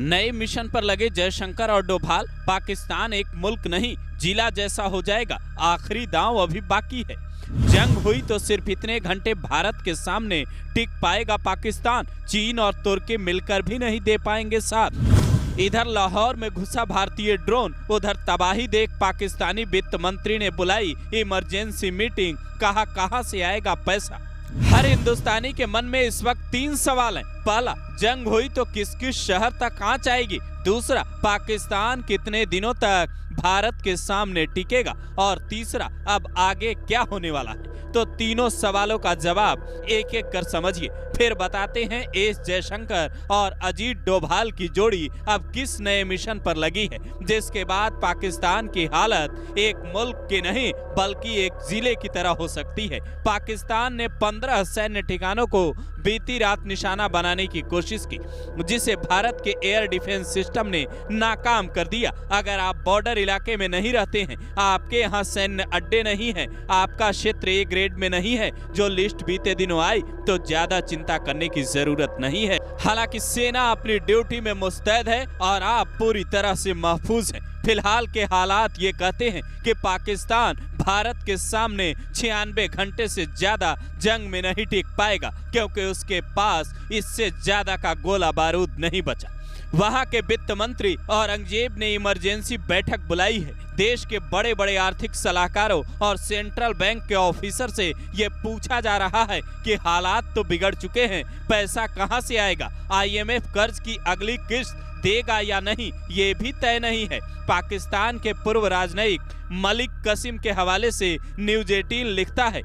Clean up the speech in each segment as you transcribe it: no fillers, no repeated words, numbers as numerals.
नए मिशन पर लगे जयशंकर और डोभाल, पाकिस्तान एक मुल्क नहीं जिला जैसा हो जाएगा, आखिरी दांव अभी बाकी है। जंग हुई तो सिर्फ इतने घंटे भारत के सामने टिक पाएगा पाकिस्तान, चीन और तुर्की मिलकर भी नहीं दे पाएंगे साथ। इधर लाहौर में घुसा भारतीय ड्रोन, उधर तबाही देख पाकिस्तानी वित्त मंत्री ने बुलाई इमरजेंसी मीटिंग, कहां से आएगा पैसा। हर हिंदुस्तानी के मन में इस वक्त 3 सवाल हैं। पहला, जंग हुई तो किस किस शहर तक आंच आएगी। दूसरा, पाकिस्तान कितने दिनों तक भारत के सामने टिकेगा। और तीसरा, अब आगे क्या होने वाला है। तो तीनों सवालों का जवाब एक एक कर समझिए, फिर बताते हैं एस जयशंकर और अजीत डोभाल की जोड़ी अब किस नए मिशन पर लगी है, जिसके बाद पाकिस्तान की हालत एक मुल्क की नहीं बल्कि एक जिले की तरह हो सकती है। पाकिस्तान ने 15 सैन्य ठिकानों को बीती रात निशाना बनाने की कोशिश की, जिसे भारत के एयर डिफेंस सिस्टम ने नाकाम कर दिया। अगर आप बॉर्डर इलाके में नहीं रहते हैं, आपके यहाँ सैन्य अड्डे नहीं है, आपका क्षेत्र ए ग्रेड में नहीं है, जो लिस्ट बीते दिनों आई, तो ज्यादा चिंता करने की जरूरत नहीं है। हालांकि सेना अपनी ड्यूटी में मुस्तैद है और आप पूरी तरह से महफूज हैं। फिलहाल के हालात ये कहते हैं कि पाकिस्तान भारत के सामने 96 घंटे से ज्यादा जंग में नहीं टिक पाएगा, क्योंकि उसके पास इससे ज्यादा का गोला बारूद नहीं बचा। वहां के वित्त मंत्री औरंगजेब ने इमरजेंसी बैठक बुलाई है। देश के बड़े बड़े आर्थिक सलाहकारों और सेंट्रल बैंक के ऑफिसर से ये पूछा जा रहा है कि हालात तो बिगड़ चुके हैं, पैसा कहां से आएगा। IMF कर्ज की अगली किस्त देगा या नहीं, ये भी तय नहीं है। पाकिस्तान के पूर्व राजनयिक मलिक कासिम के हवाले से न्यूज 18 लिखता है,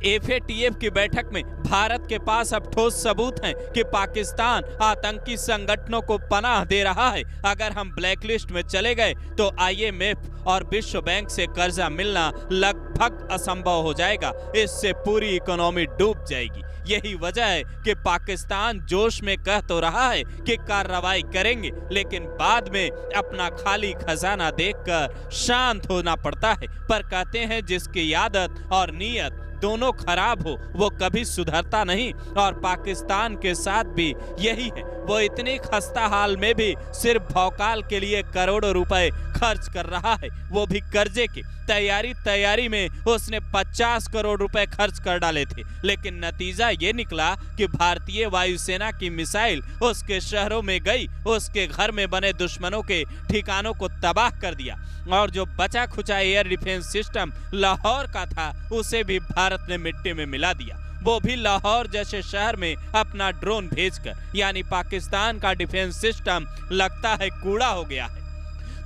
FATF की बैठक में भारत के पास अब ठोस सबूत हैं कि पाकिस्तान आतंकी संगठनों को पनाह दे रहा है। अगर हम ब्लैकलिस्ट में चले गए तो IMF और विश्व बैंक से कर्जा मिलना लगभग असंभव हो जाएगा। इससे पूरी इकोनॉमी डूब जाएगी। यही वजह है कि पाकिस्तान जोश में कह तो रहा है कि कार्रवाई करेंगे, लेकिन बाद में अपना खाली खजाना देखकर शांत होना पड़ता है। पर कहते हैं जिसकी आदत और नीयत दोनों खराब हो वो कभी सुधरता नहीं, और पाकिस्तान के साथ भी यही है। वो इतनी खस्ता हाल में भी सिर्फ भौकाल के लिए करोड़ों रुपए खर्च कर रहा है, वो भी कर्जे के। तैयारी में उसने 50 करोड़ रुपए खर्च कर डाले थे, लेकिन नतीजा ये निकला कि भारतीय वायुसेना की मिसाइल उसके शहरों में गई, उसके घर में बने दुश्मनों के ठिकानों को तबाह कर दिया, और जो बचा खुचा एयर डिफेंस सिस्टम लाहौर का था उसे भी भारत ने मिट्टी में मिला दिया, वो भी लाहौर जैसे शहर में अपना ड्रोन भेजकर। यानी पाकिस्तान का डिफेंस सिस्टम लगता है कूड़ा हो गया है।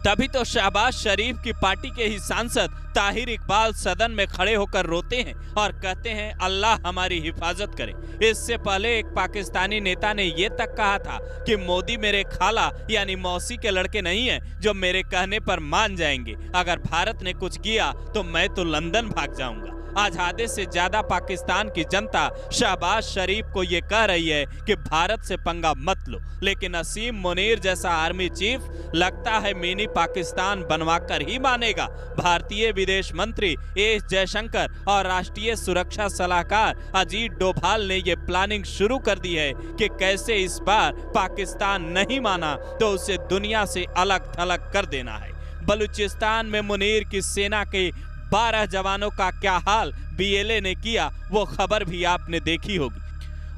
तभी तो शहबाज शरीफ की पार्टी के ही सांसद ताहिर इकबाल सदन में खड़े होकर रोते हैं और कहते हैं अल्लाह हमारी हिफाजत करे। इससे पहले एक पाकिस्तानी नेता ने यह तक कहा था कि मोदी मेरे खाला यानी मौसी के लड़के नहीं है जो मेरे कहने पर मान जाएंगे। अगर भारत ने कुछ किया तो मैं तो लंदन भाग जाऊंगा। आज आधे से ज्यादा पाकिस्तान की जनता शहबाज शरीफ को ये कह रही है कि भारत से पंगा मत लो, लेकिन असीम मुनीर जैसा आर्मी चीफ लगता है मिनी पाकिस्तान बनवाकर ही मानेगा। भारतीय विदेश मंत्री एस जयशंकर और राष्ट्रीय सुरक्षा सलाहकार अजीत डोभाल ने ये प्लानिंग शुरू कर दी है कि कैसे इस बार पाकिस्तान नहीं माना तो उसे दुनिया से अलग थलग कर देना है। बलूचिस्तान में मुनीर की सेना के 12 जवानों का क्या हाल BLA ने किया, वो खबर भी आपने देखी होगी।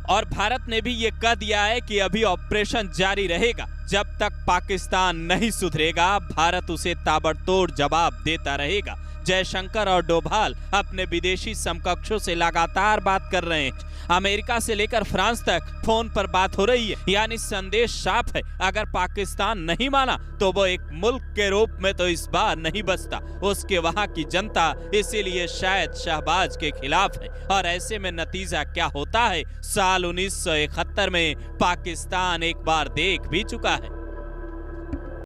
और भारत ने भी ये कह दिया है कि अभी ऑपरेशन जारी रहेगा, जब तक पाकिस्तान नहीं सुधरेगा भारत उसे ताबड़तोड़ जवाब देता रहेगा। जयशंकर और डोभाल अपने विदेशी समकक्षों से लगातार बात कर रहे हैं। अमेरिका से लेकर फ्रांस तक फोन पर बात हो रही है, यानी संदेश साफ है। अगर पाकिस्तान नहीं माना तो वो एक मुल्क के रूप में तो इस बार नहीं बचता। उसके वहां की जनता इसीलिए शायद शहबाज के खिलाफ है। और ऐसे में नतीजा क्या होता है साल 1971 में पाकिस्तान एक बार देख भी चुका है।